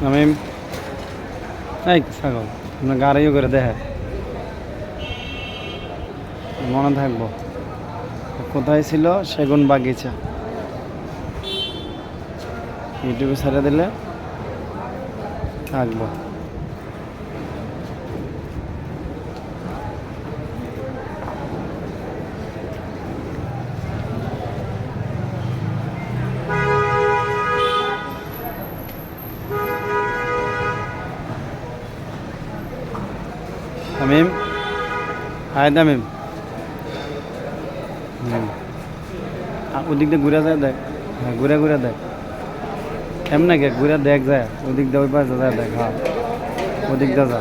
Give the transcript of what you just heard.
আমি এই ছাগল আপনার গাড়িও করে দেখে মনে থাকবো কোথায় ছিল সেগুন বাগিচা ইউটিউবে ছেড়ে দিলে থাকবো। তামিম হায় তামিম ওদিক দিয়ে ঘুরে যায় দেখ, হ্যাঁ ঘুরে ঘুরে দেখ এমন কে ঘুরে দেখ যায় ওদিক দিয়ে ওই পাশে যায় দেখ, হ্যাঁ ওদিক দিয়ে যা।